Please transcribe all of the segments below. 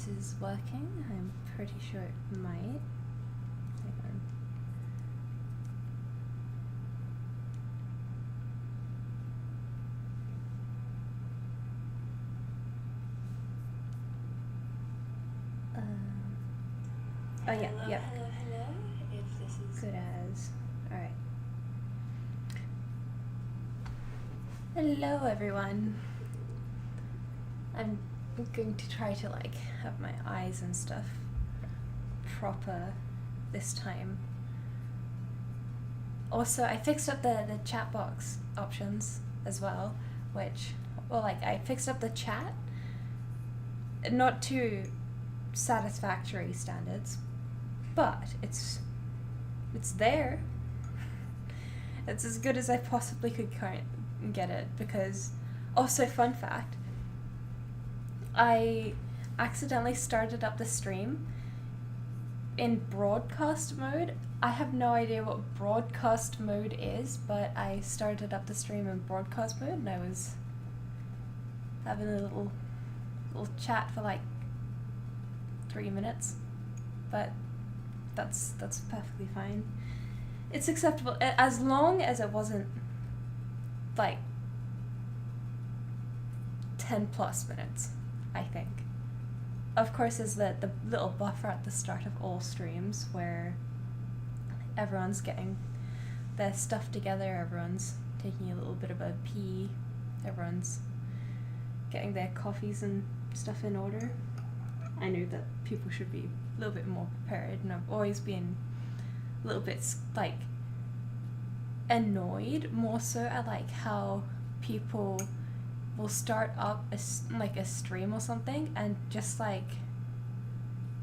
this is working. I'm pretty sure it might. Hang on. Oh yeah, Hello, yep. hello. If this is Good as. Alright. Hello everyone. I'm going to try to like have my eyes and stuff proper this time. Also, I fixed up the chat box options as well, which, well, like I fixed up the chat, not to satisfactory standards, but it's there. It's as good as I possibly could get it, because also, fun fact, I accidentally started up the stream in broadcast mode. I have no idea what broadcast mode is, but I started up the stream in broadcast mode and I was having a little chat for like 3 minutes, but that's perfectly fine. It's acceptable as long as it wasn't like 10 plus minutes, I think. Of course, there's the little buffer at the start of all streams where everyone's getting their stuff together, everyone's taking a little bit of a pee, everyone's getting their coffees and stuff in order. I know that people should be a little bit more prepared, and I've always been a little bit like annoyed more so at like how people will start up a stream or something and just like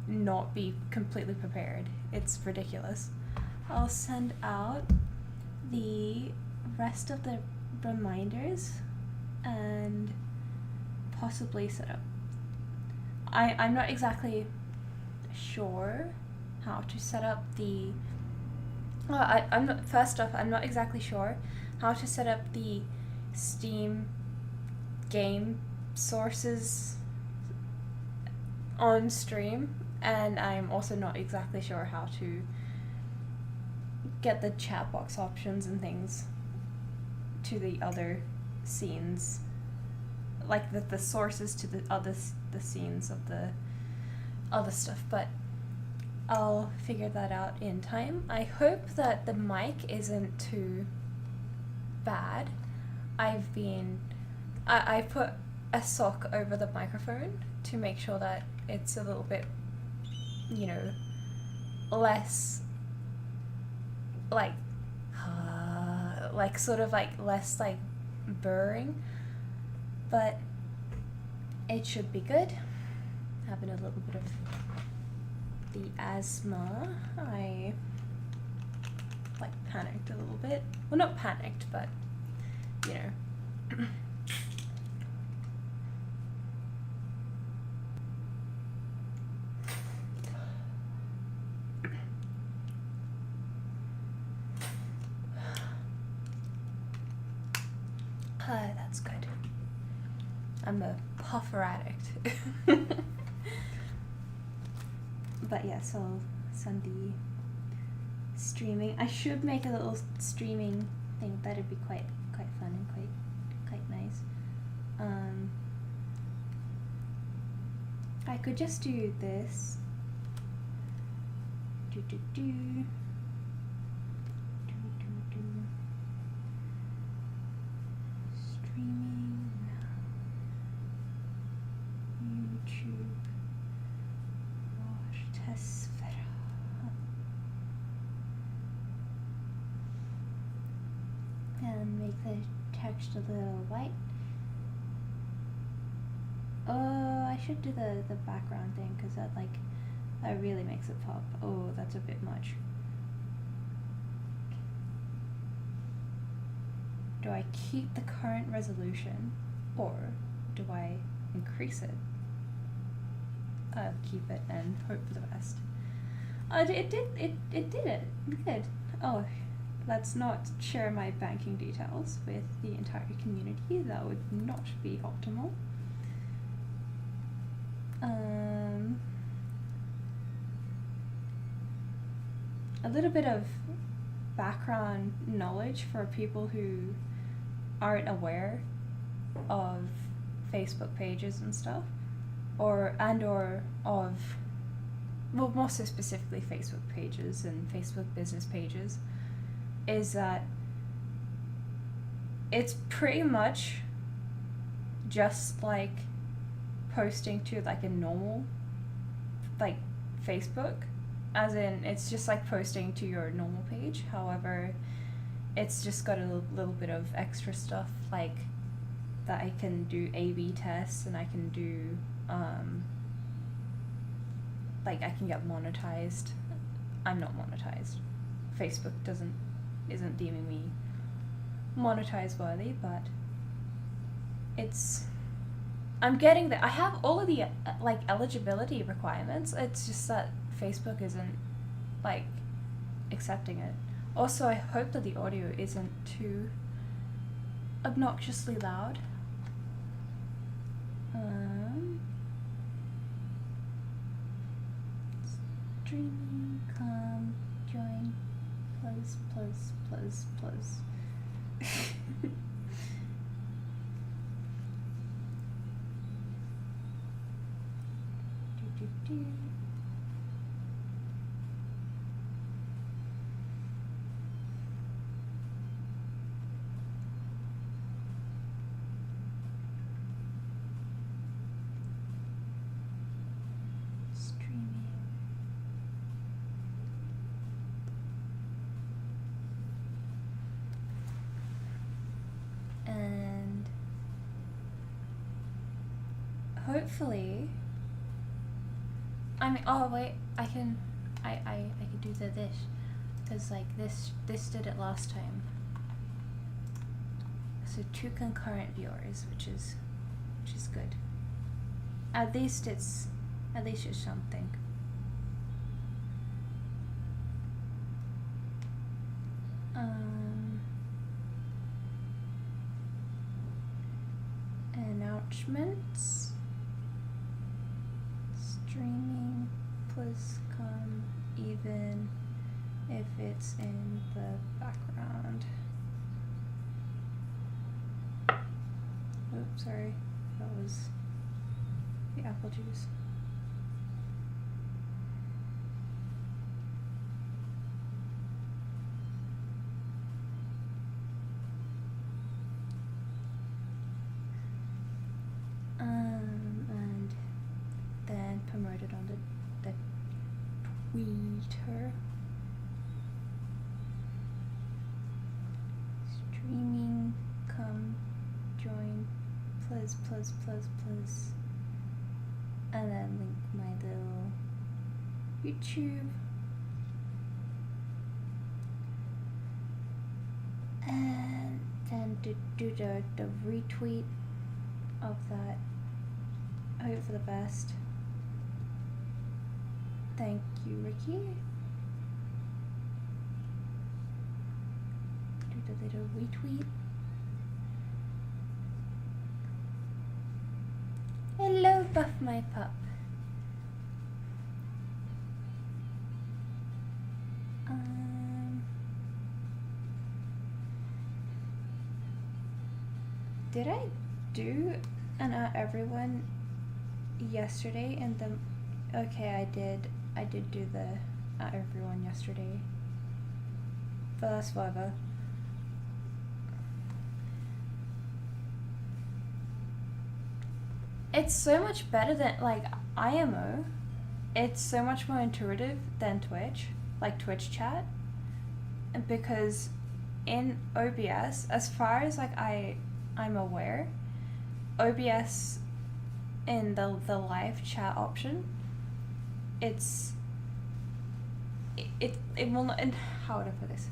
not be completely prepared. It's ridiculous. I'll send out the rest of the reminders and possibly set up. I'm not exactly sure how to set up the I'm not exactly sure how to set up the Steam game sources on stream, and I'm also not exactly sure how to get the chat box options and things to the other scenes, like the sources to the scenes of the other stuff, but I'll figure that out in time. I hope that the mic isn't too bad. I put a sock over the microphone to make sure that it's a little bit, less like sort of like less like burring, but it should be good. Having a little bit of the asthma. I like panicked a little bit. Well, not panicked, but that's good. I'm a puffer addict. But yes, I'll send the streaming. I should make a little streaming thing. That'd be quite fun and quite nice. I could just do this. Streaming YouTube. Mortesphera. And make the text a little white. Oh, I should do the background thing, because that really makes it pop. Oh, that's a bit much. Do I keep the current resolution, or do I increase it? I'll keep it and hope for the best. It did it. Good. Oh, let's not share my banking details with the entire community. That would not be optimal. A little bit of background knowledge for people who aren't aware of Facebook pages and stuff, or of, well, more so specifically Facebook pages and Facebook business pages, is that it's pretty much just like posting to like a normal like Facebook, as in it's just like posting to your normal page. However, it's just got a little bit of extra stuff like that I can do A/B tests, and I can do like I can get monetized. I'm not monetized. Facebook isn't deeming me monetize worthy, but I'm getting there. I have all of the like eligibility requirements. It's just that Facebook isn't like accepting it. Also, I hope that the audio isn't too obnoxiously loud. Streaming, come, join, plus. do. Streaming. And hopefully, I mean, oh wait, I can do this, because like this did it last time. So 2 concurrent viewers, which is good. At least it's something. Announcements. Streaming plus come even if it's in the background. Oops, sorry. That was the apple juice. And then promoted on the Twitter. Streaming, come, join, plus, and then link my little YouTube. And then to do the retweet of that. I hope for the best. Thank you, Ricky. Do the little retweet. Hello, Buff my pup. Did I do an everyone yesterday in the? Okay, I did do the everyone yesterday. But that's whatever. It's so much better than like IMO. It's so much more intuitive than Twitch, like Twitch chat, and because in OBS, as far as like I'm aware, OBS in the live chat option, it will not. And how would I put this?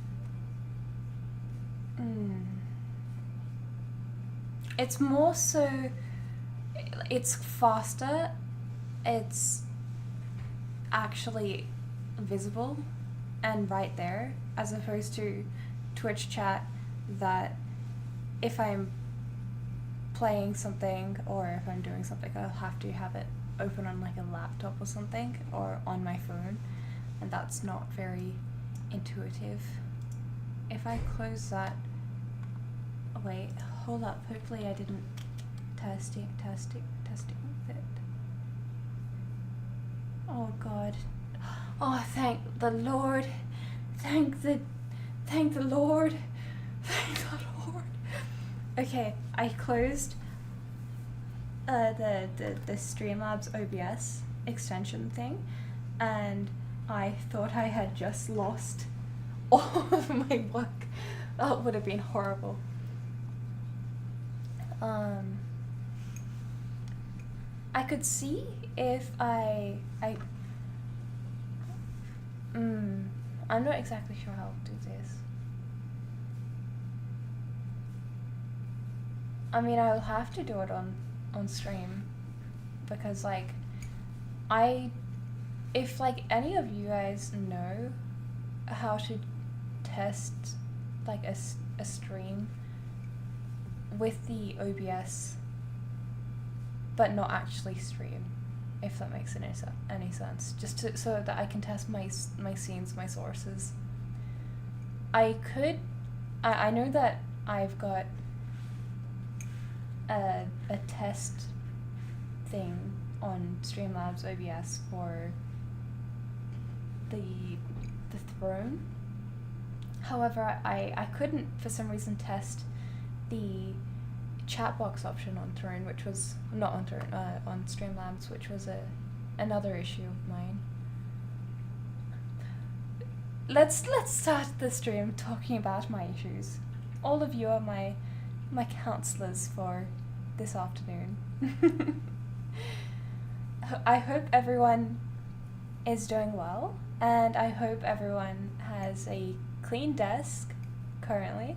It's more so. It's faster. It's actually visible and right there, as opposed to Twitch chat, that if I'm playing something or if I'm doing something, I'll have to have it open on like a laptop or something, or on my phone, and that's not very intuitive. If I close that, oh wait, hold up, hopefully I didn't testing with it. Oh god. Oh, thank the Lord. Thank the Lord. Thank the Lord. Okay, I closed the Streamlabs OBS extension thing, and I thought I had just lost all of my work. That would have been horrible. I could see if I'm not exactly sure how to do this. I mean, I'll have to do it on stream, because like if like any of you guys know how to test like a stream with the OBS but not actually stream, if that makes any sense, just so that I can test my scenes, my sources. I know that I've got a test thing on Streamlabs OBS for the throne. However, I couldn't for some reason test the chat box option on Throne, which was not on Throne, on Streamlabs, which was another issue of mine. Let's start the stream talking about my issues. All of you are my counselors for this afternoon. I hope everyone is doing well, and I hope everyone has a clean desk currently,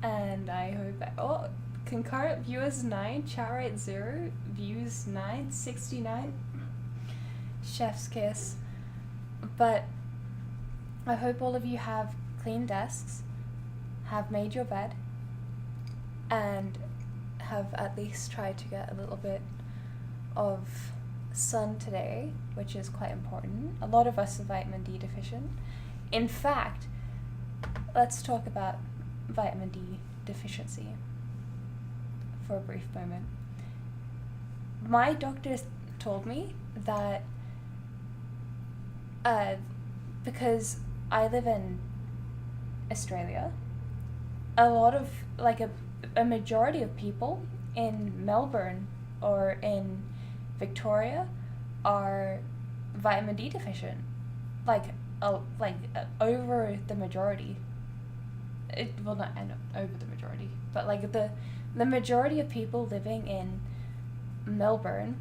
and I hope concurrent viewers 9, chat rate 0, views 9, 69, chef's kiss. But I hope all of you have clean desks, have made your bed, and have at least tried to get a little bit of sun today, which is quite important. A lot of us are vitamin D deficient. In fact, let's talk about vitamin D deficiency for a brief moment. My doctor told me that because I live in Australia, a lot of like a majority of people in Melbourne or in Victoria are vitamin D deficient, over the majority. Not over the majority, but like the majority of people living in Melbourne,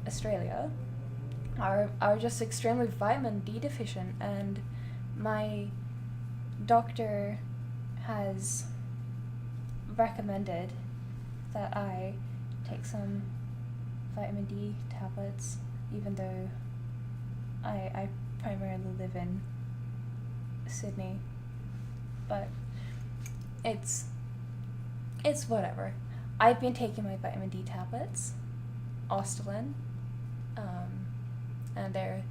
Australia, are just extremely vitamin D deficient, and my doctor has recommended that I take some vitamin D tablets, even though I primarily live in Sydney, but it's whatever. I've been taking my vitamin D tablets, Ostalin, and they're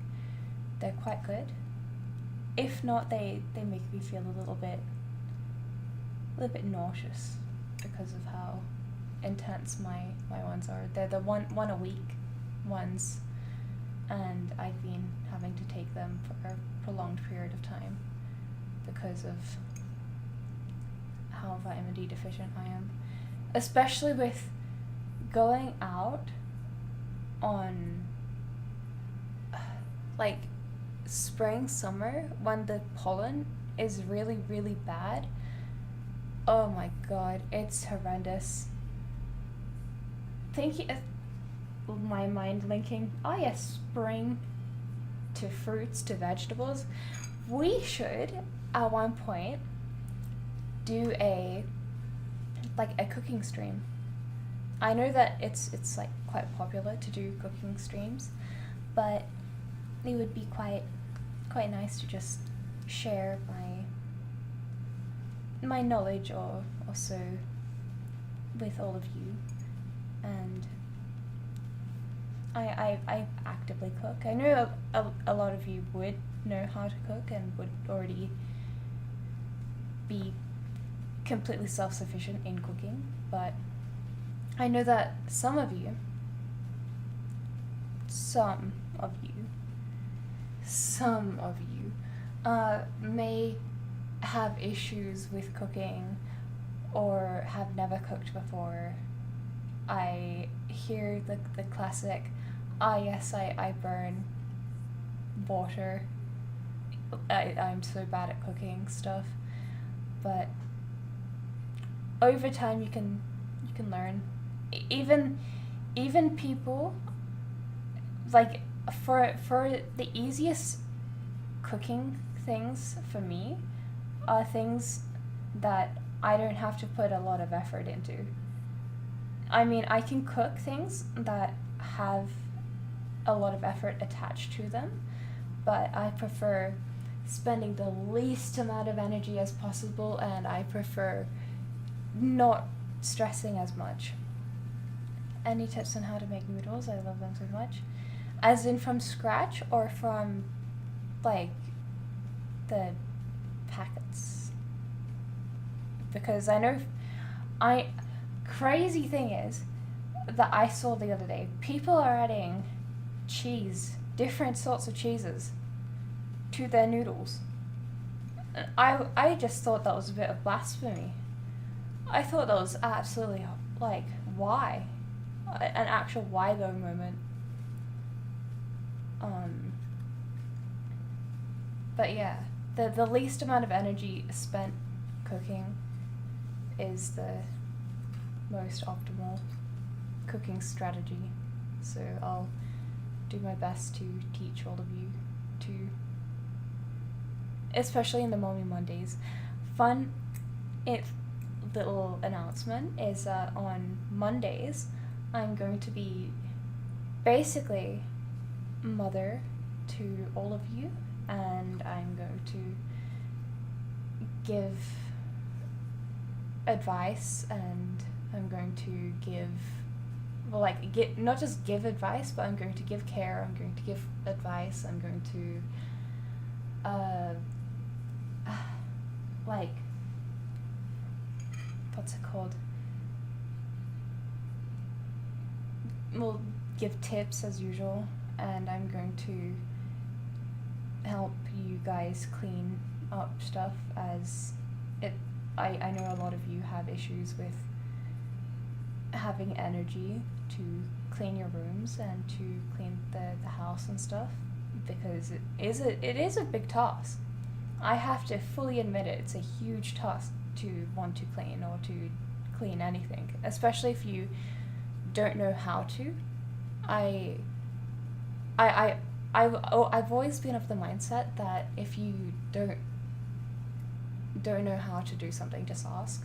quite good. If not, they make me feel a little bit nauseous because of how intense my ones are. They're the one a week ones, and I've been having to take them for a prolonged period of time because of how vitamin D deficient I am, especially with going out on like spring, summer, when the pollen is really, really bad. Oh my god, it's horrendous. Thinking of my mind linking, oh yes, spring to fruits to vegetables. We should at one point do a cooking stream. I know that it's like quite popular to do cooking streams, but it would be quite nice to just share my knowledge or also with all of you, and I actively cook. I know a lot of you would know how to cook and would already be completely self-sufficient in cooking, but I know that some of you may have issues with cooking or have never cooked before. I hear the classic, yes, I burn water, I'm so bad at cooking stuff, but over time you can learn. Even people, like, for the easiest cooking things for me are things that I don't have to put a lot of effort into. I mean, I can cook things that have a lot of effort attached to them, but I prefer spending the least amount of energy as possible, and I prefer not stressing as much. Any tips on how to make noodles? I love them so much. As in from scratch or from, like, the packets? Because I know, crazy thing is that I saw the other day, people are adding cheese, different sorts of cheeses, to their noodles. I just thought that was a bit of blasphemy. I thought that was absolutely, like, why? An actual why though moment. But yeah, the least amount of energy spent cooking is the most optimal cooking strategy. So I'll do my best to teach all of you to, especially in the Mommy Mondays. Little announcement is that on Mondays I'm going to be basically mother to all of you, and I'm going to give advice, and I'm going to not just give advice, but I'm going to give care, I'm going to give advice, I'm going to what's it called? We'll give tips as usual, and I'm going to help you guys clean up stuff, as I know a lot of you have issues with having energy to clean your rooms and to clean the house and stuff, because it is a big task. I have to fully admit it, it's a huge task to want to clean or to clean anything, especially if you don't know how to. I've always been of the mindset that if you don't know how to do something, just ask.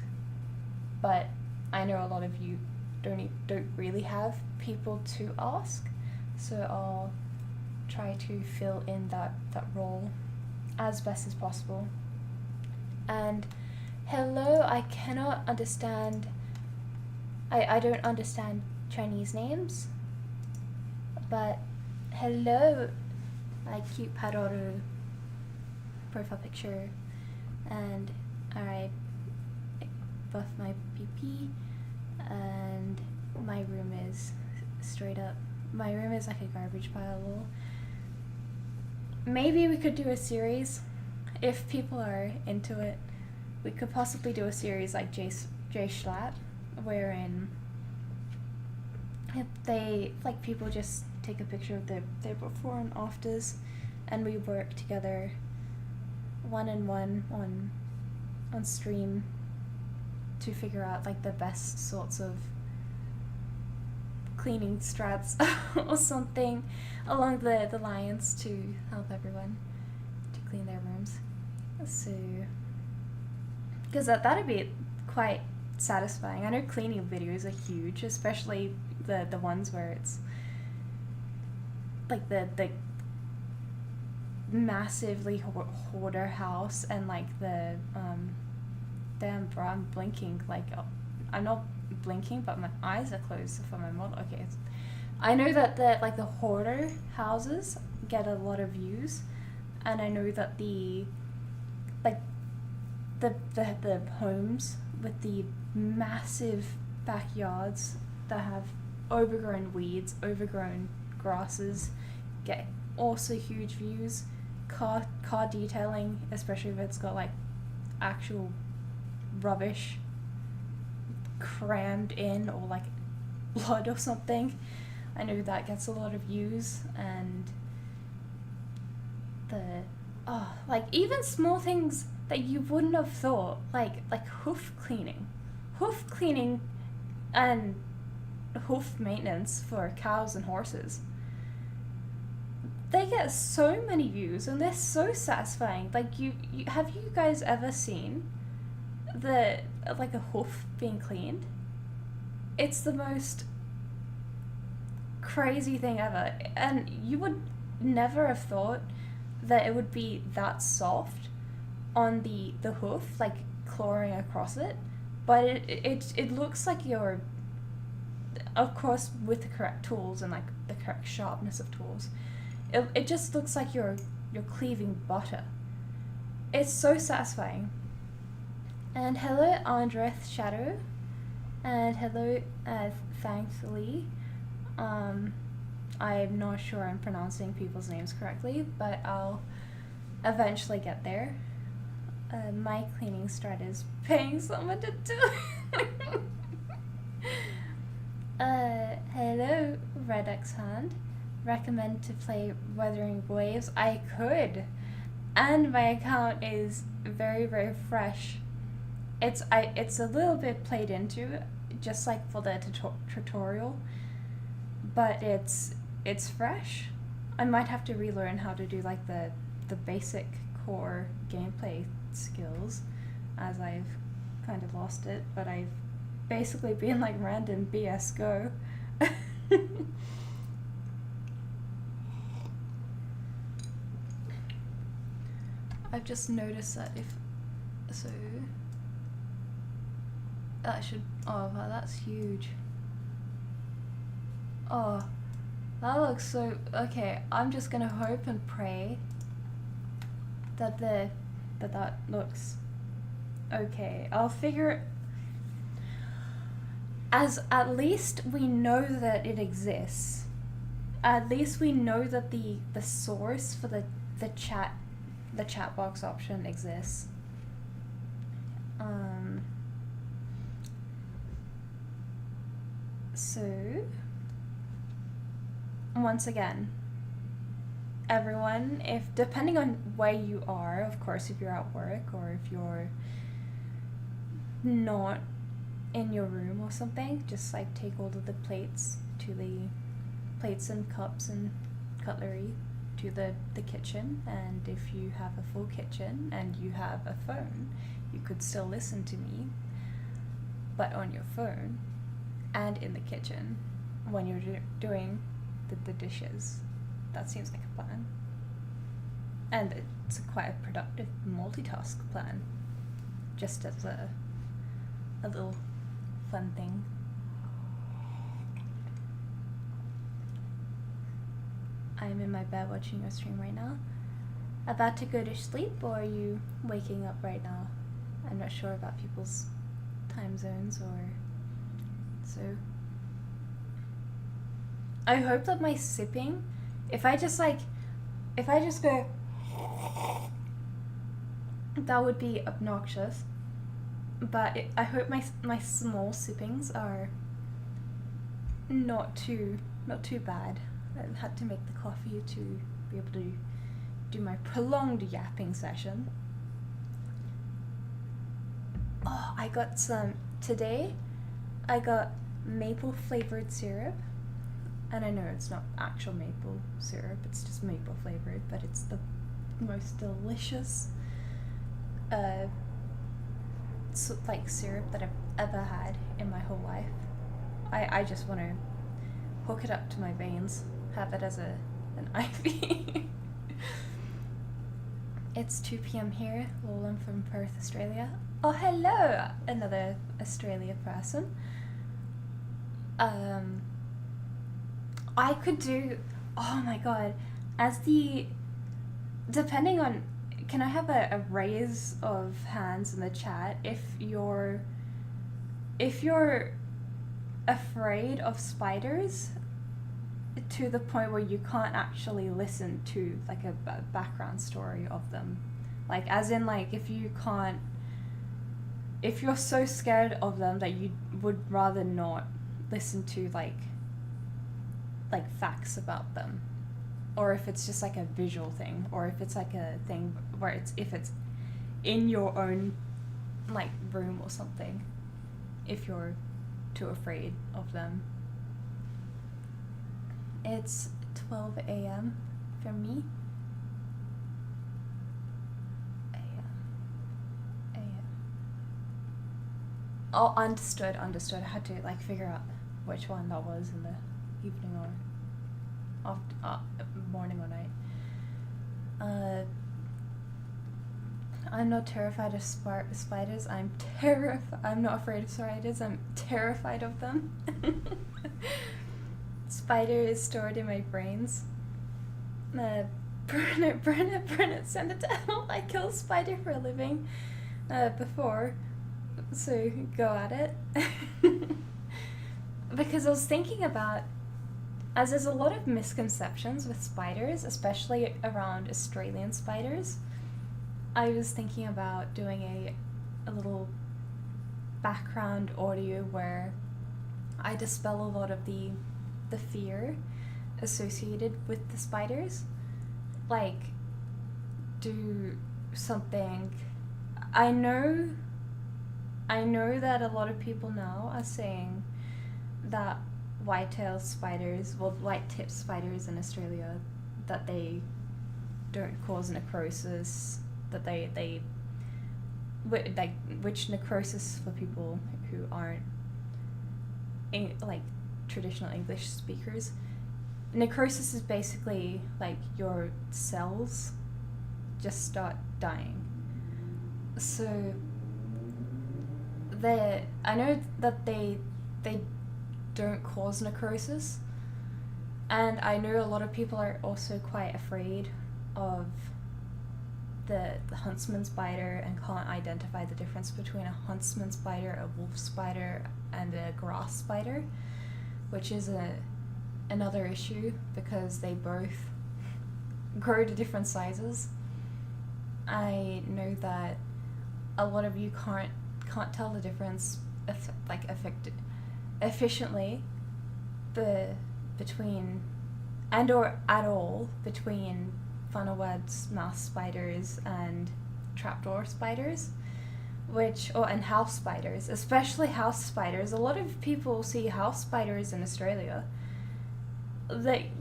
But I know a lot of you don't really have people to ask, so I'll try to fill in that role as best as possible. And hello, I cannot understand, I don't understand Chinese names, but hello, my cute Padoru profile picture, and I buff my PP, and my room is straight up, my room is like a garbage pile. Maybe we could do a series, if people are into it. We could possibly do a series like Jay Schlatt, wherein people just take a picture of their before and afters, and we work together one-on-one on stream to figure out like the best sorts of cleaning strats or something along the lines to help everyone to clean their rooms. So, because that'd be quite satisfying. I know cleaning videos are huge, especially the ones where it's like the massively hoarder house, and like the damn bro, I'm blinking, like I'm not blinking but my eyes are closed for my model. Okay, I know that the hoarder houses get a lot of views, and I know that the homes with the massive backyards that have overgrown weeds, overgrown grasses, get also huge views. Car detailing, especially if it's got like actual rubbish crammed in, or like blood or something, I know that gets a lot of views. And like even small things that you wouldn't have thought, like hoof cleaning and hoof maintenance for cows and horses, they get so many views and they're so satisfying. Like you have you guys ever seen the like a hoof being cleaned? It's the most crazy thing ever, and you would never have thought that it would be that soft on the hoof, like clawing across it. But it looks like you're, of course with the correct tools and like the correct sharpness of tools, it just looks like you're cleaving butter. It's so satisfying. And hello Andreth Shadow, and hello thankfully. I'm not sure I'm pronouncing people's names correctly, but I'll eventually get there. My cleaning strat is paying someone to do it. Hello, Red X Hand. Recommend to play Wuthering Waves? I could. And my account is very, very fresh. It's a little bit played into, just like for the tutorial, but it's fresh. I might have to relearn how to do like the basic core gameplay skills, as I've kind of lost it, but I've basically been like random BS Go. I've just noticed that that should, oh wow, that's huge. Oh, that looks so, okay, I'm just gonna hope and pray that that looks okay. I'll figure, as at least we know that it exists. At least we know that the source for the chat box option exists. So once again, everyone, if depending on where you are, of course, if you're at work or if you're not in your room or something, just like take all of the plates and cups and cutlery to the kitchen. And if you have a full kitchen and you have a phone, you could still listen to me, but on your phone and in the kitchen when you're doing the dishes. That seems like a plan, and it's quite a productive multitask plan, just as a little fun thing. I'm in my bed watching your stream right now. About to go to sleep, or are you waking up right now? I'm not sure about people's time zones, or so. I hope that my sipping, if I just go, that would be obnoxious. But I hope my small sippings are not too bad. I had to make the coffee to be able to do my prolonged yapping session. Oh, I got some today. I got maple flavored syrup, and I know it's not actual maple syrup, it's just maple flavored, but it's the most delicious like syrup that I've ever had in my whole life. I just want to hook it up to my veins, have it as an IV. It's 2 p.m. here. Lolan from Perth, Australia. Oh, hello! Another Australia person. I could do, oh my god, depending on, can I have a raise of hands in the chat if you're afraid of spiders to the point where you can't actually listen to like a background story of them, like as in like if you're so scared of them that you would rather not listen to like facts about them, or if it's just like a visual thing, or if it's like a thing where if it's in your own like room or something, if you're too afraid of them. It's 12 a.m. for me. Oh, understood. I had to like figure out which one that was in the evening or morning or night. I'm not terrified of spiders. I'm not afraid of spiders. I'm terrified of them. Spider is stored in my brains. Burn it, send it to hell. I kill spider for a living. Before. So go at it. Because I was thinking about, as there's a lot of misconceptions with spiders, especially around Australian spiders, I was thinking about doing a little background audio where I dispel a lot of the fear associated with the spiders. Like, do something. I know that a lot of people now are saying that white-tailed spiders, well, white-tipped spiders in Australia, that they don't cause necrosis, that they like, which necrosis for people who aren't like traditional English speakers. Necrosis is basically like your cells just start dying. So I know that they don't cause necrosis, and I know a lot of people are also quite afraid of the huntsman spider and can't identify the difference between a huntsman spider, a wolf spider, and a grass spider, which is another issue because they both grow to different sizes. I know that a lot of you can't tell the difference efficiently between and or at all between funnel webs, mouse spiders, and trapdoor spiders, and house spiders, especially house spiders. A lot of people see house spiders in Australia. They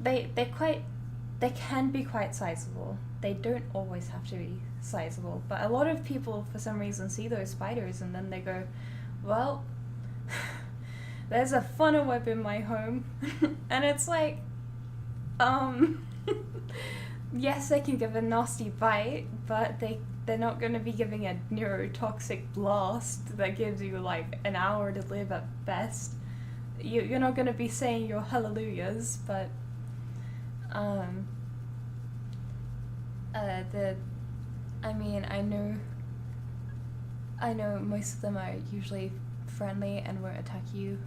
can be quite sizable. They don't always have to be sizable, but a lot of people for some reason see those spiders and then they go, well, there's a funnel web in my home. And it's like, yes, they can give a nasty bite, but they're not going to be giving a neurotoxic blast that gives you like an hour to live at best. You're not going to be saying your hallelujahs, but I know most of them are usually friendly and won't attack you,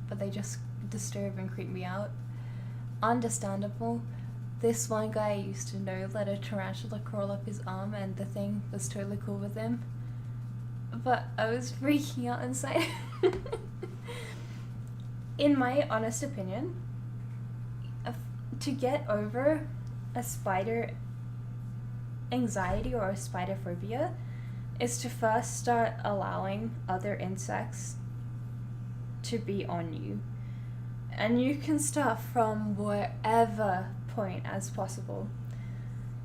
but they just disturb and creep me out. Understandable. This one guy I used to know let a tarantula crawl up his arm and the thing was totally cool with him. But I was freaking out inside. In my honest opinion, to get over a spider anxiety or a spider phobia is to first start allowing other insects to be on you. And you can start from wherever point as possible.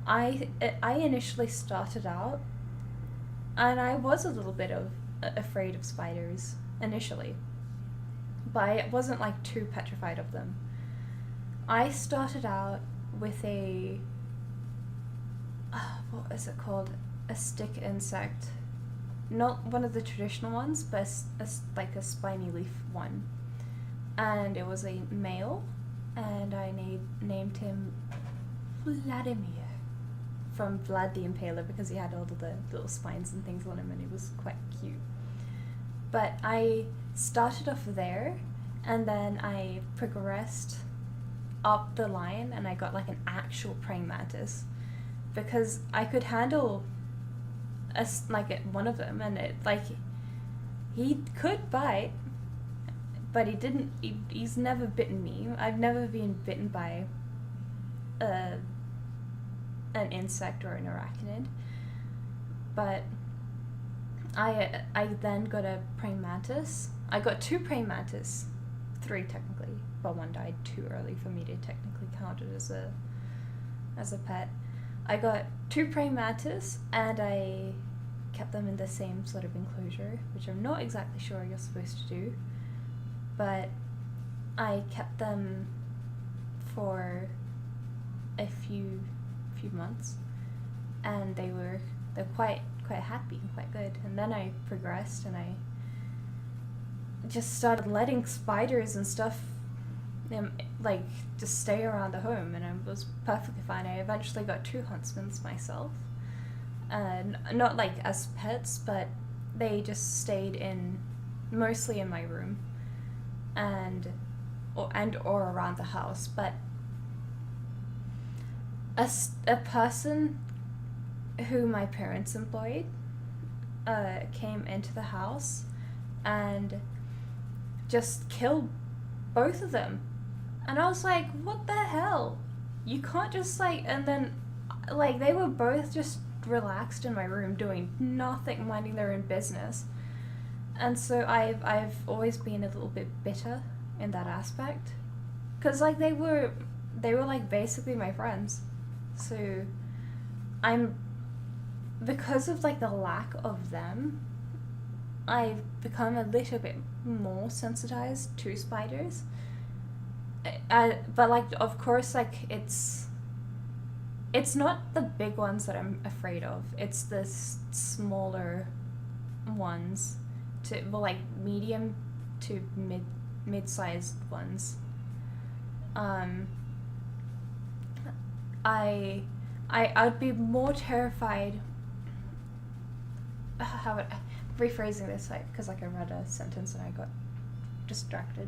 I initially started out, and I was a little bit afraid of spiders initially, but I wasn't like too petrified of them. I started out with what is it called? A stick insect. Not one of the traditional ones, but like a spiny leaf one. And it was a male, and I named him Vladimir from Vlad the Impaler because he had all of the little spines and things on him and he was quite cute. But I started off there and then I progressed up the line and I got like an actual praying mantis because I could handle one of them, and it like he could bite, but he didn't. He's never bitten me. I've never been bitten by an insect or an arachnid. But I then got a praying mantis. I got 2 praying mantis, 3 technically, but one died too early for me to technically count it as a pet. I got 2 praying mantis, and I kept them in the same sort of enclosure, which I'm not exactly sure you're supposed to do, but I kept them for a few months, and they're quite happy and quite good. And then I progressed, and I just started letting spiders and stuff like just stay around the home, and I was perfectly fine. I eventually got 2 huntsmen myself, and not like as pets, but they just stayed mostly in my room or around the house. But a person who my parents employed came into the house and just killed both of them. And I was like, what the hell? You can't just and then they were both just relaxed in my room doing nothing, minding their own business. And so I've always been a little bit bitter in that aspect, because they were basically my friends. So because of the lack of them, I've become a little bit more sensitized to spiders. But of course, it's not the big ones that I'm afraid of. It's the smaller ones, medium to mid-sized ones. I'd be more terrified. Rephrasing this, because I read a sentence and I got distracted.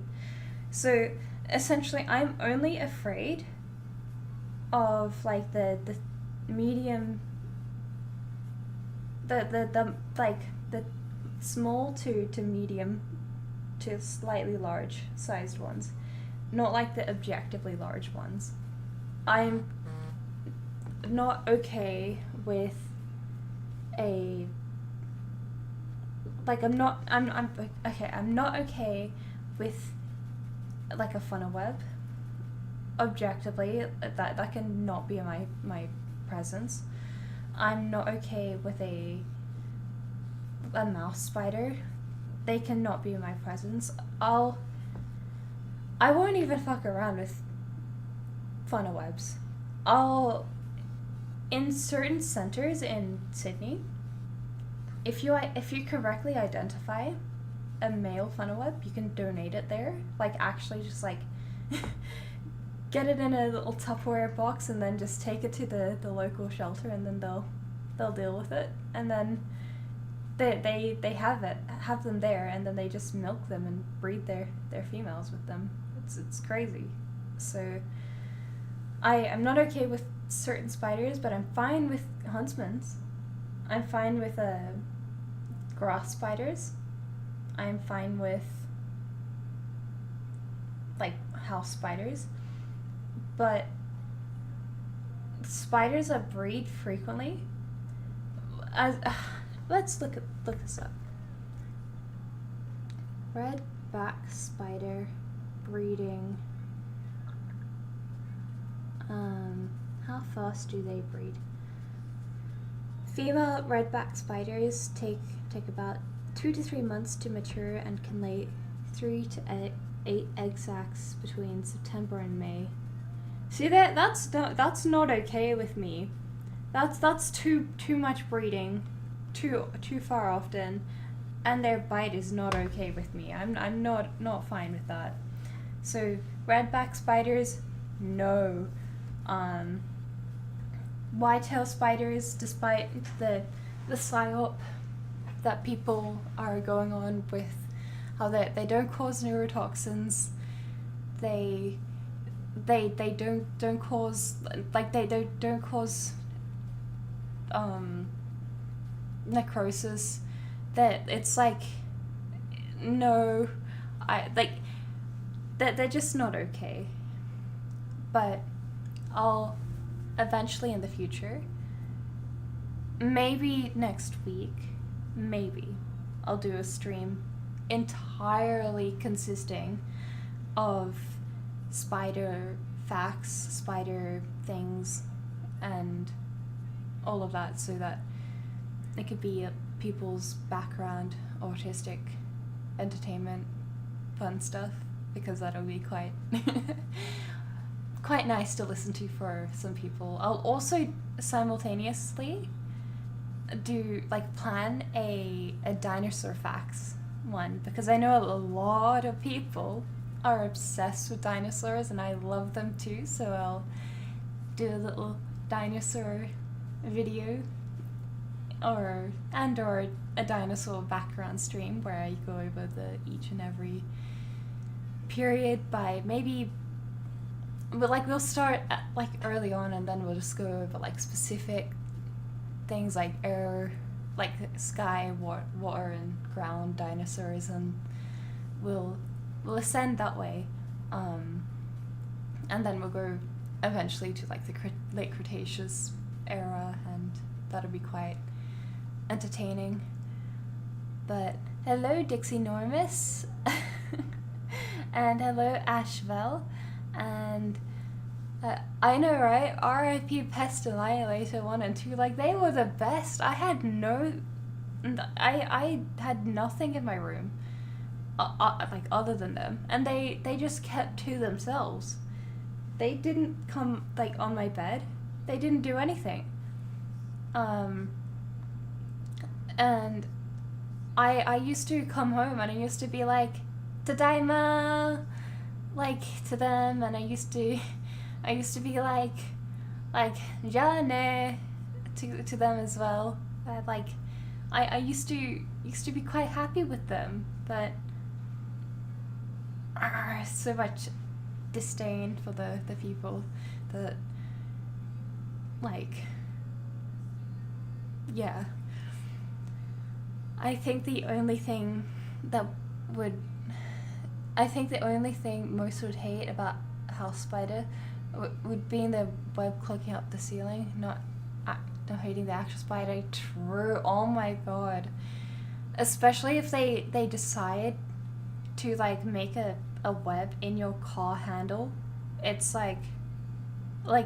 So essentially, I'm only afraid of the medium, the small to medium to slightly large sized ones, not the objectively large ones. I'm not okay with I'm not okay with a funnel web. Objectively, that cannot be in my presence. I'm not okay with a mouse spider. They cannot be in my presence. I won't even fuck around with funnel webs. In certain centers in Sydney, if you correctly identify a male funnel web, you can donate it there. Actually just get it in a little Tupperware box and then just take it to the local shelter, and then they'll deal with it. And then they have them there, and then they just milk them and breed their females with them. It's crazy. So I'm not okay with certain spiders, but I'm fine with huntsmans. I'm fine with grass spiders. I'm fine with house spiders. But spiders that breed frequently, let's look this up. Redback spider breeding. How fast do they breed? Female redback spiders take about 2 to 3 months to mature and can lay 3 to 8 egg sacs between September and May. See that's not okay with me. That's too much breeding, too far often, and their bite is not okay with me. I'm not fine with that. So redback spiders, no. White-tailed spiders, despite the psyop that people are going on with how they don't cause neurotoxins, they don't cause, like, they don't cause necrosis, that it's like, no, they're just not okay. But I'll eventually in the future, maybe next week, maybe I'll do a stream entirely consisting of spider facts, spider things, and all of that, so that it could be people's background, autistic entertainment, fun stuff, because that'll be quite quite nice to listen to for some people. I'll also simultaneously plan a dinosaur facts one, because I know a lot of people are obsessed with dinosaurs and I love them too, so I'll do a little dinosaur video or a dinosaur background stream where I go over each and every period by maybe, but we'll start at, early on, and then we'll just go over specific things like air, sky, water and ground dinosaurs, and we'll ascend that way, and then we'll go eventually to the late Cretaceous era, and that'll be quite entertaining. But hello Dixie Normus and hello Ashvel, and I know, right? R.I.P. Pest Annihilator 1 and 2, they were the best. I had nothing in my room other than them, and they just kept to themselves. They didn't come on my bed. They didn't do anything. And I used to come home and I used to be like, Tadaima, to them, and I used to be like Jane to them as well. I used to be quite happy with them, but so much disdain for the people that yeah. I think the only thing most would hate about House Spider would be in the web clogging up the ceiling, not hating the actual spider. True. Oh my god. Especially if they decide to make a web in your car handle. It's like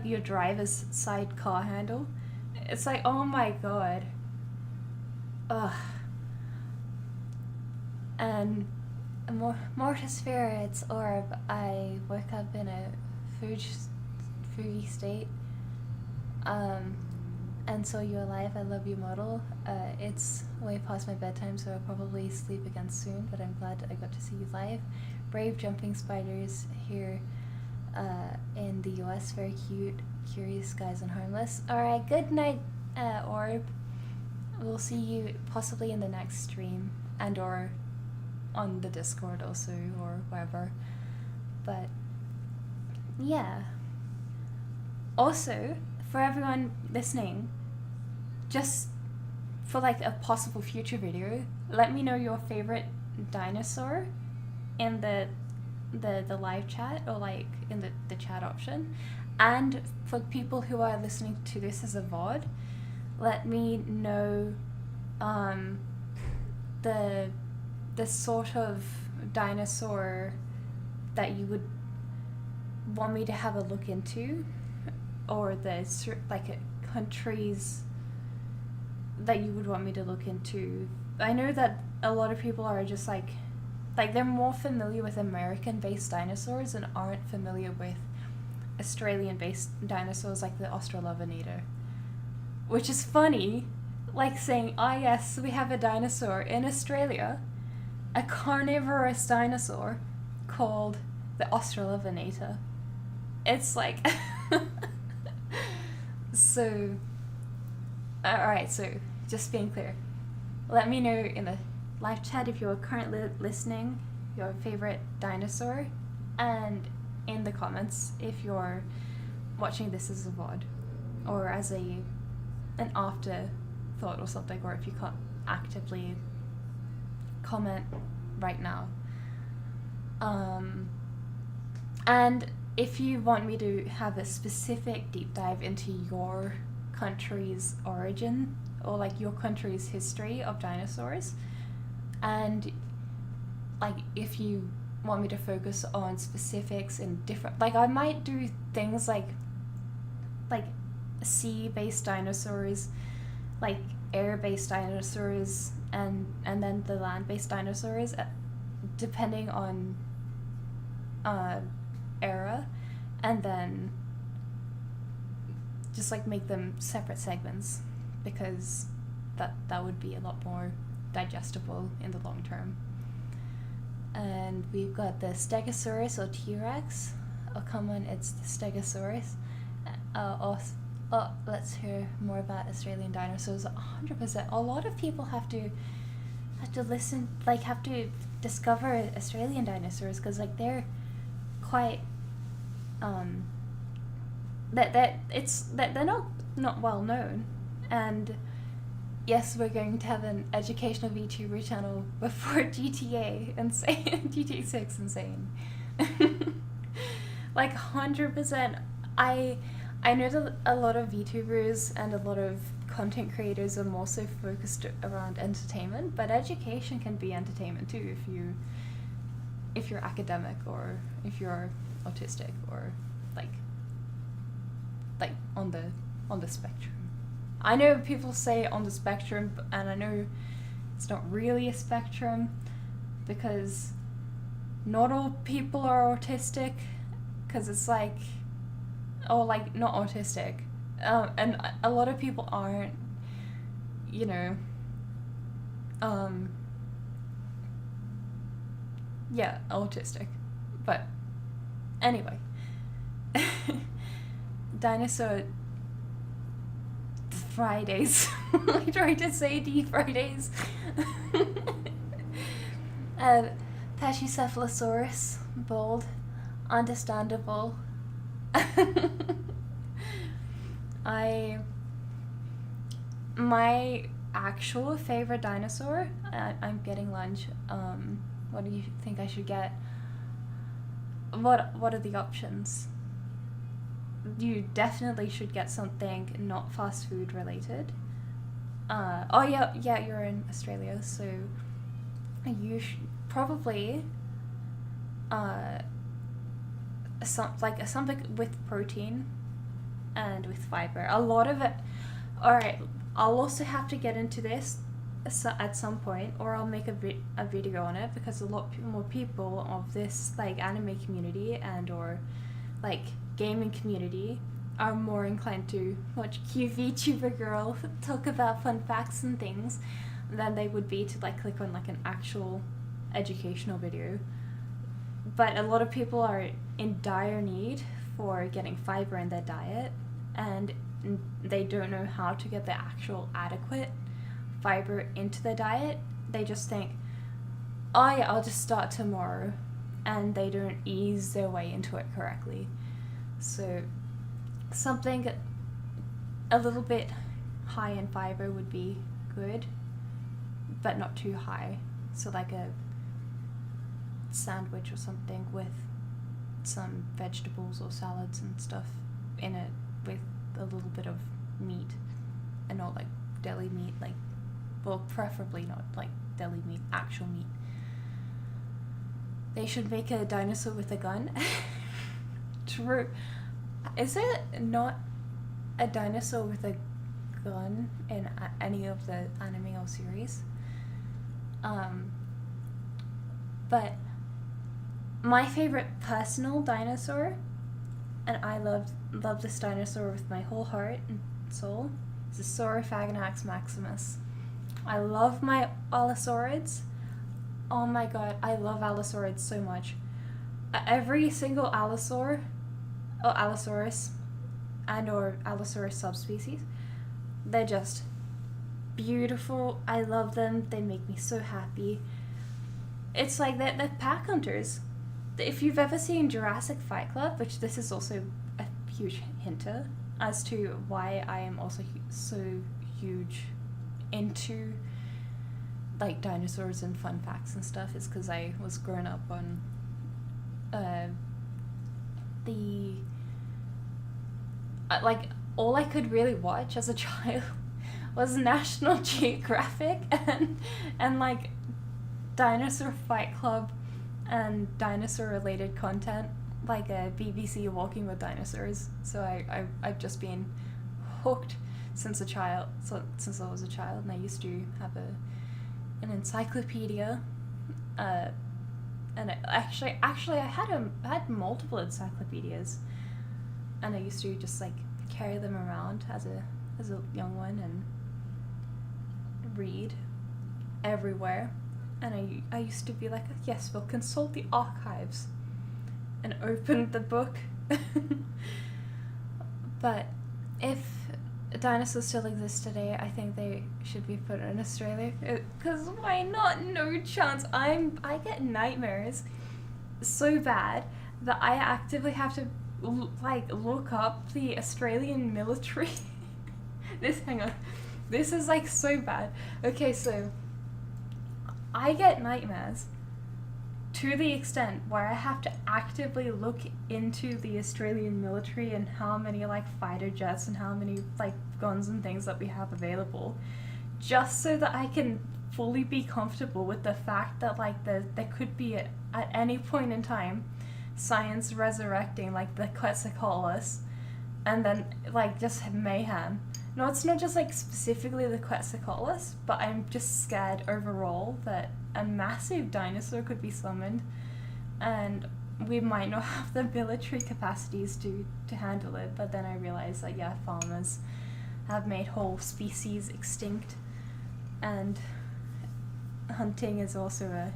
your driver's side car handle. It's oh my god. Ugh. And Mortesphera, its orb. I woke up in a foggy state. And so you're alive. I love you, model. It's way past my bedtime, so I'll probably sleep again soon, but I'm glad I got to see you live. Brave jumping spiders here in the US. Very cute, curious guys and harmless. Alright, good night, orb. We'll see you possibly in the next stream, and or on the Discord also, or wherever. But yeah. Also, for everyone listening, just for a possible future video, let me know your favorite dinosaur in the live chat, or in the chat option. And for people who are listening to this as a VOD, let me know the sort of dinosaur that you would want me to have a look into, or the countries that you would want me to look into. I know that a lot of people are just they're more familiar with American-based dinosaurs and aren't familiar with Australian-based dinosaurs like the Australopithecus, which is funny, saying, ah yes, we have a dinosaur in Australia, a carnivorous dinosaur called the Australopithecus. it's like so alright, so just being clear, let me know in the live chat if you're currently listening your favorite dinosaur, and in the comments if you're watching this as a VOD or as an afterthought or something, or if you can't actively comment right now. And if you want me to have a specific deep dive into your country's origin or like your country's history of dinosaurs, and like if you want me to focus on specifics in different, like I might do things like sea-based dinosaurs, like air-based dinosaurs, and then the land-based dinosaurs, depending on era, and then just like make them separate segments, because that would be a lot more digestible in the long term. And we've got the Stegosaurus or T-Rex. Oh, come on, it's the Stegosaurus. Let's hear more about Australian dinosaurs. 100%. A lot of people have to listen, like have to discover Australian dinosaurs, because like they're quite they're not well known. And yes, we're going to have an educational VTuber channel before GTA Insane, GTA 6 Insane. Like 100%. I know that a lot of VTubers and a lot of content creators are more so focused around entertainment, but education can be entertainment too if you're academic, or if you're autistic, or like on the spectrum. I know people say on the spectrum, and I know it's not really a spectrum, because not all people are autistic, because it's like, oh, like not autistic, and a lot of people aren't, you know, yeah, autistic. But anyway, dinosaur Fridays. I tried to say D Fridays. Pachycephalosaurus, bold, understandable. My actual favorite dinosaur, I'm getting lunch. What do you think I should get? What are the options? You definitely should get something not fast food related. Oh yeah, you're in Australia, so you should probably something with protein and with fiber. A lot of it. All right, I'll also have to get into this at some point, or I'll make a video on it, because a lot more people of this like anime community and or like gaming community are more inclined to watch cute VTuber girl talk about fun facts and things than they would be to like click on like an actual educational video. But a lot of people are in dire need for getting fiber in their diet, and they don't know how to get the actual adequate fiber into their diet. They just think, oh yeah, I'll just start tomorrow, and they don't ease their way into it correctly. So something a little bit high in fiber would be good, but not too high. So like a sandwich or something with some vegetables or salads and stuff in it, with a little bit of meat, and not like deli meat, like, well, preferably not like deli meat, actual meat. They should make a dinosaur with a gun. True. Is it not a dinosaur with a gun in any of the anime or series? But my favorite personal dinosaur, and I love this dinosaur with my whole heart and soul, is the Saurophaganax maximus. I love my allosaurids. Oh my god, I love allosaurids so much. Every single allosaur, Allosaurus and or Allosaurus subspecies. They're just beautiful. I love them. They make me so happy. It's like they're pack hunters. If you've ever seen Jurassic Fight Club, which this is also a huge hinter as to why I am also so huge into like dinosaurs and fun facts and stuff, is because I was growing up on like all I could really watch as a child was National Geographic and like Dinosaur Fight Club and dinosaur related content, like a BBC Walking with Dinosaurs. So I've just been hooked since a child, since I was a child, and I used to have an encyclopedia, and actually I had multiple encyclopedias, and I used to just like carry them around as a young one and read everywhere. And I used to be like, yes, we'll consult the archives, and open the book. But if dinosaurs still exist today, I think they should be put in Australia. Because why not? No chance. I get nightmares so bad that I actively have to look up the Australian military. Hang on. This is like so bad. Okay, so I get nightmares to the extent where I have to actively look into the Australian military and how many like fighter jets and how many like guns and things that we have available, just so that I can fully be comfortable with the fact that like there could be at any point in time science resurrecting like the Quetzalcoatlus, and then like just mayhem. No, it's not just like specifically the Quetzalcoatlus, but I'm just scared overall that a massive dinosaur could be summoned, and we might not have the military capacities to handle it. But then I realized that yeah, farmers have made whole species extinct, and hunting is also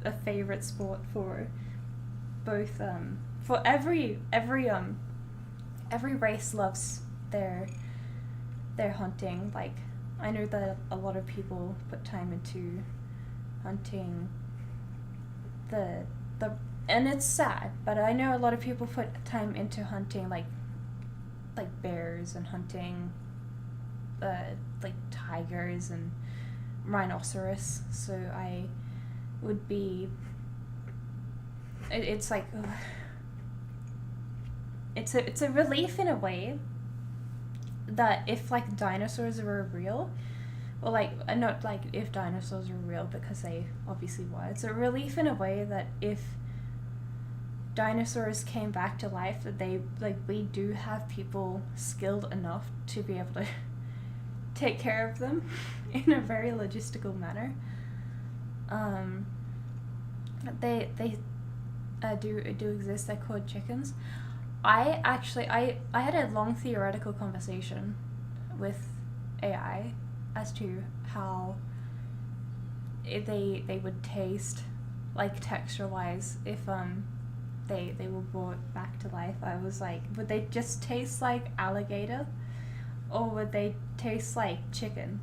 a favorite sport for both for every race loves their hunting. Like I know that a lot of people put time into hunting the and it's sad, but I know a lot of people put time into hunting like bears and hunting like tigers and rhinoceros. So I would be it's like ugh. It's a relief in a way that if like dinosaurs were real, or like not like if dinosaurs were real, because they obviously were, it's a relief in a way that if dinosaurs came back to life, that they like we do have people skilled enough to be able to take care of them in a very logistical manner. They do exist. They're called chickens. I had a long theoretical conversation with AI as to how they would taste, like texture wise, if they were brought back to life. I was like, would they just taste like alligator, or would they taste like chicken,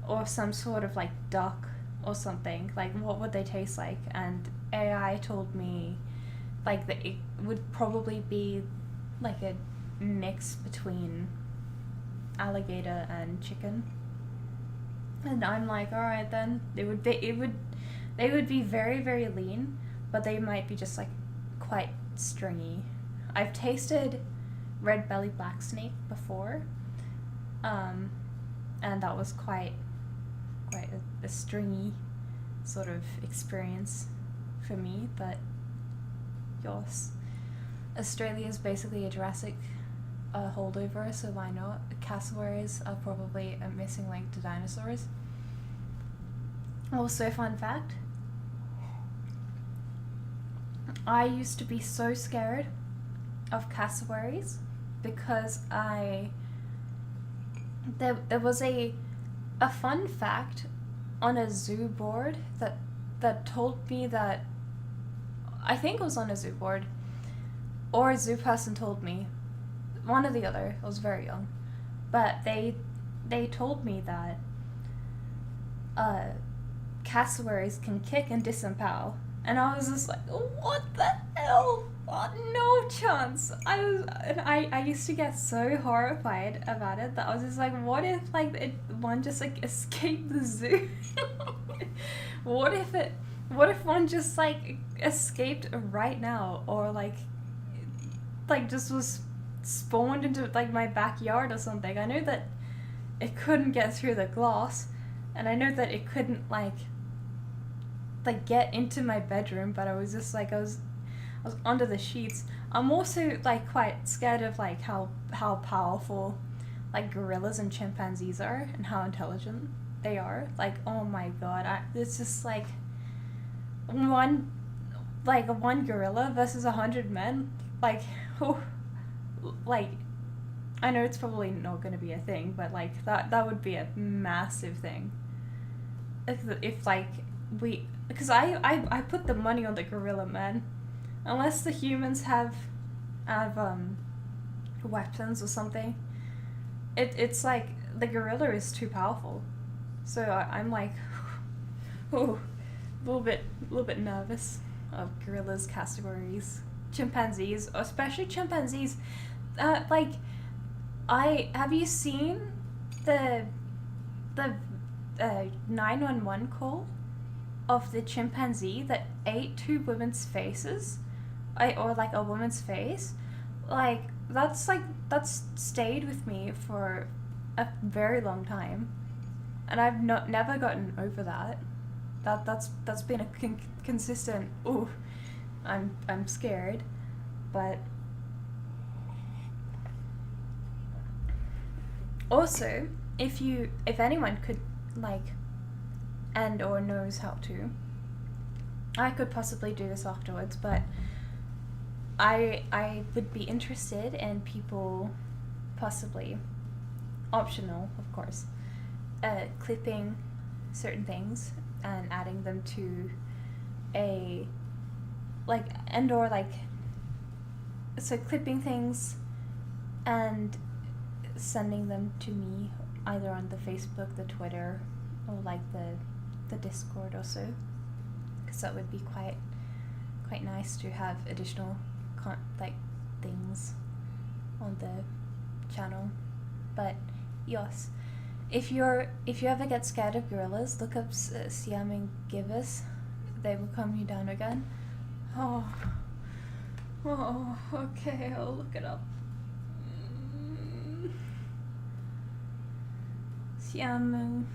or some sort of like duck or something? Like what would they taste like? And AI told me like that it would probably be like a mix between alligator and chicken. And I'm like, all right, then they would be very, very lean, but they might be just like quite stringy. I've tasted red belly black snake before, and that was quite a stringy sort of experience for me. But yours, Australia is basically a Jurassic holdover, so why not? Cassowaries are probably a missing link to dinosaurs. Also, fun fact, I used to be so scared of cassowaries because there was a fun fact on a zoo board that told me that, I think it was on a zoo board, or a zoo person told me, one or the other. I was very young, but they told me that cassowaries can kick and disempower, and I was just like, what the hell? No chance. I used to get so horrified about it that I was just like, what if like one just like escaped the zoo? what if one just like escaped right now, or like just was spawned into like my backyard or something? I know that it couldn't get through the glass, and I know that it couldn't like get into my bedroom, but I was just like I was under the sheets. I'm also like quite scared of like how powerful like gorillas and chimpanzees are, and how intelligent they are. Like, oh my god, it's just like one gorilla versus 100 men. Like, oh, like I know it's probably not going to be a thing, but like that would be a massive thing. If like because I put the money on the gorilla, man. Unless the humans have weapons or something, it's like the gorilla is too powerful. So I'm like, oh, a little bit nervous of gorillas, cassowaries, chimpanzees, especially chimpanzees. Like, have you seen the 911 call of the chimpanzee that ate two women's faces? Or like a woman's face? Like, that's stayed with me for a very long time, and I've never gotten over that. That's been a consistent. Ooh, I'm scared, but also, if anyone could like, and or knows how to, I could possibly do this afterwards, but I would be interested in people, possibly optional, of course, clipping certain things and adding them to a so clipping things and sending them to me either on the Facebook, the Twitter, or like the Discord also, because that would be quite nice to have additional things on the channel. But yes, if you ever get scared of gorillas, look up Siam and Gibbous. They will calm you down again. Oh, okay, I'll look it up. Siam,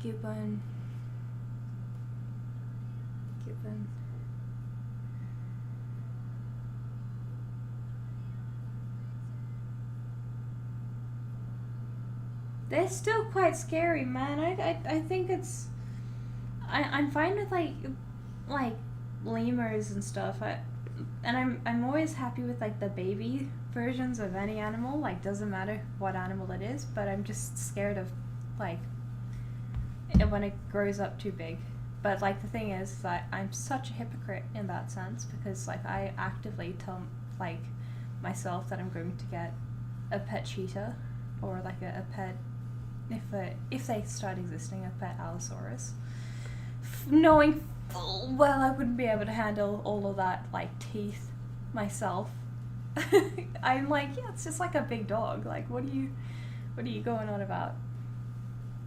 Gibbon. They're still quite scary, man. I think it's I'm fine with like lemurs and stuff. I'm always happy with like the baby versions of any animal. Like, doesn't matter what animal it is, but I'm just scared of like when it grows up too big. But like the thing is that I'm such a hypocrite in that sense, because like I actively tell like myself that I'm going to get a pet cheetah, or like a pet, if they start existing, a pet Allosaurus, knowing full well I wouldn't be able to handle all of that like teeth myself. I'm like, yeah, it's just like a big dog. Like, what are you going on about?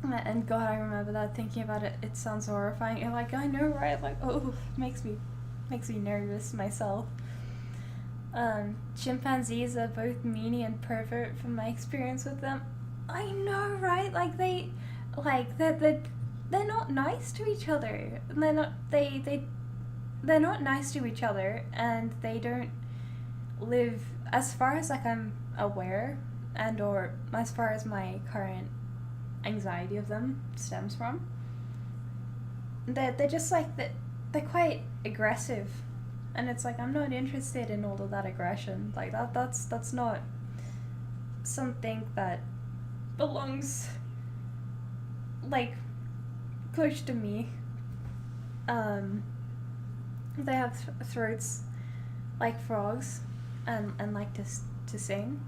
And God, I remember that, thinking about it, it sounds horrifying. You're like, I know, right? Like, oh, makes me nervous myself. Chimpanzees are both meanie and pervert from my experience with them. I know, right? Like, they're not nice to each other. They're not nice to each other, and they don't live, as far as like I'm aware, and or as far as my current anxiety of them stems from. They're just like they're quite aggressive, and it's like, I'm not interested in all of that aggression. Like that's not something that belongs like close to me. um, they have throats like frogs, and like to sing.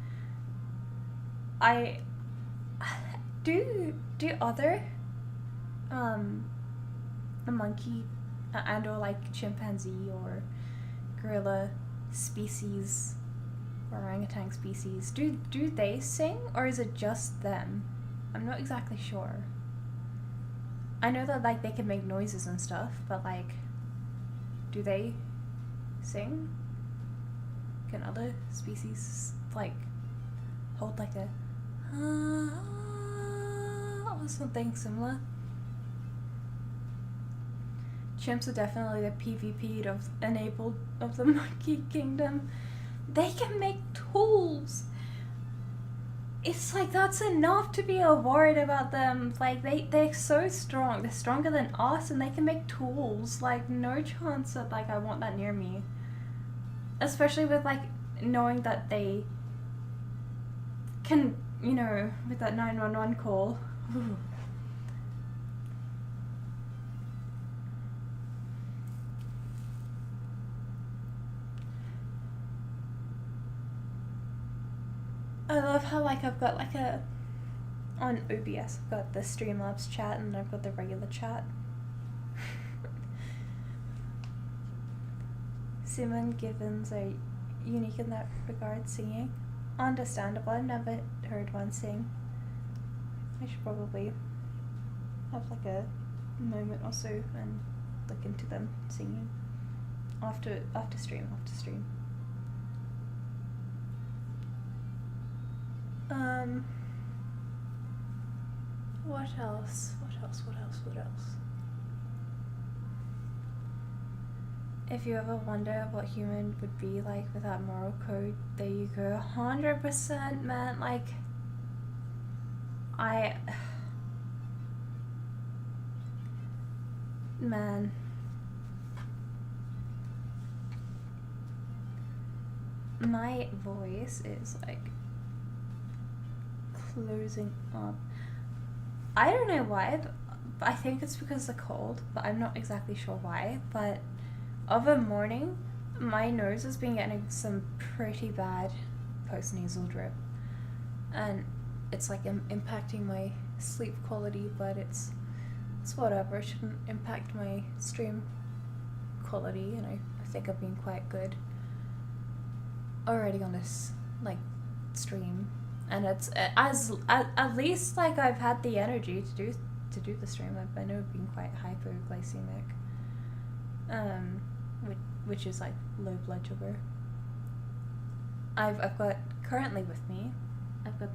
I do other a monkey and or like chimpanzee or gorilla species, orangutan species, do they sing, or is it just them? I'm not exactly sure. I know that like they can make noises and stuff, but like, do they sing? Can other species like hold like a or something similar? Chimps are definitely the PvP of enabled of the monkey kingdom. They can make tools. It's like that's enough to be worried about them. Like they're so strong. They're stronger than us, and they can make tools. Like no chance that like I want that near me. Especially with like knowing that they can, you know, with that 911 call. I love how like I've got like a on OBS I've got the Streamlabs chat and I've got the regular chat. Simon Givens are unique in that regard, singing. Understandable. I've never heard one sing. I should probably have like a moment or so and look into them singing after stream. What else? If you ever wonder what human would be like without moral code, there you go. 100%, man. Like, man. My voice is like closing up. I don't know why, but I think it's because of the cold, but I'm not exactly sure why. But of a morning, my nose has been getting some pretty bad post-nasal drip. And it's like impacting my sleep quality, but it's whatever. It shouldn't impact my stream quality, and I think I've been quite good already on this like stream. And it's at least like I've had the energy to do the stream. I know I've been quite hypoglycemic, which is like low blood sugar. I've got currently with me, I've got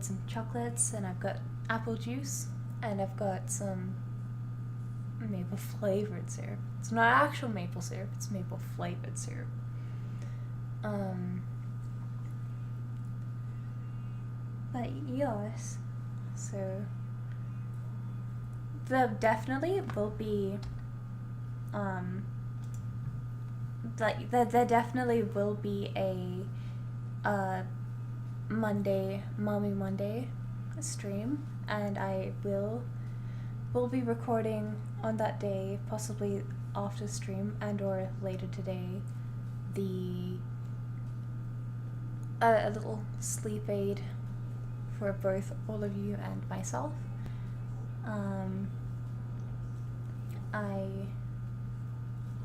some chocolates, and I've got apple juice, and I've got some maple flavored syrup. It's not actual maple syrup, it's maple flavored syrup. But yes, so there definitely will be like there definitely will be a Mommy Monday stream, and I will be recording on that day, possibly after stream and or later today, a little sleep aid for both all of you and myself.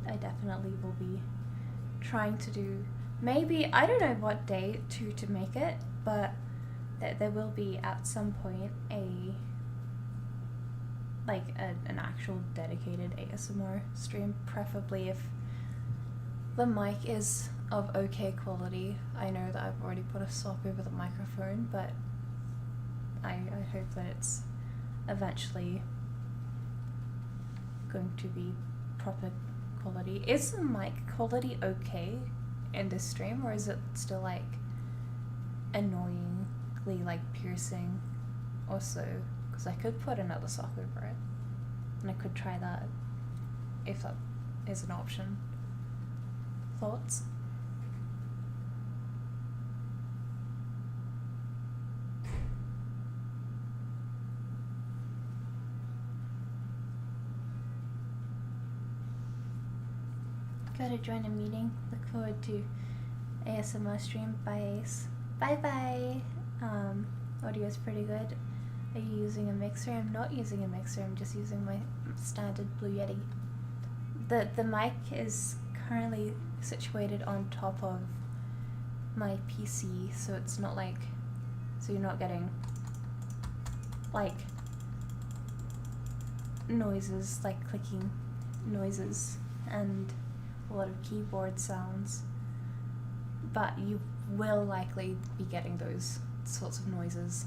I definitely will be trying to do, maybe, I don't know what day to make it, but there will be at some point an actual dedicated ASMR stream, preferably if the mic is of okay quality. I know that I've already put a sock over the microphone, but I hope that it's eventually going to be proper quality. Is the mic quality okay in this stream, or is it still like annoyingly like piercing also? Because I could put another sock over it, and I could try that if that is an option. Thoughts? Gotta join a meeting. Look forward to ASMR stream by Ace. Bye bye. Audio is pretty good. Are you using a mixer? I'm not using a mixer. I'm just using my standard Blue Yeti. The mic is currently situated on top of my PC, so it's not like, so you're not getting like noises, like clicking noises and a lot of keyboard sounds, but you will likely be getting those sorts of noises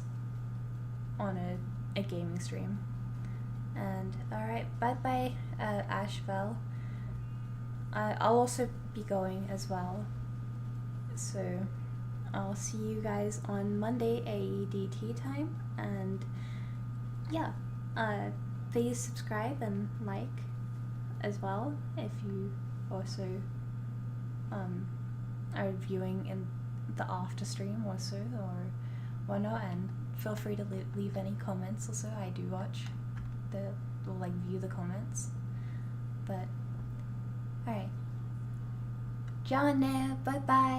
on a gaming stream. And alright, bye bye Ashvel. I'll also be going as well, so I'll see you guys on Monday AEDT time. And yeah, please subscribe and like as well if you also are viewing in the after stream also or whatnot, and feel free to leave any comments also. I do watch view the comments. But alright, John, bye bye.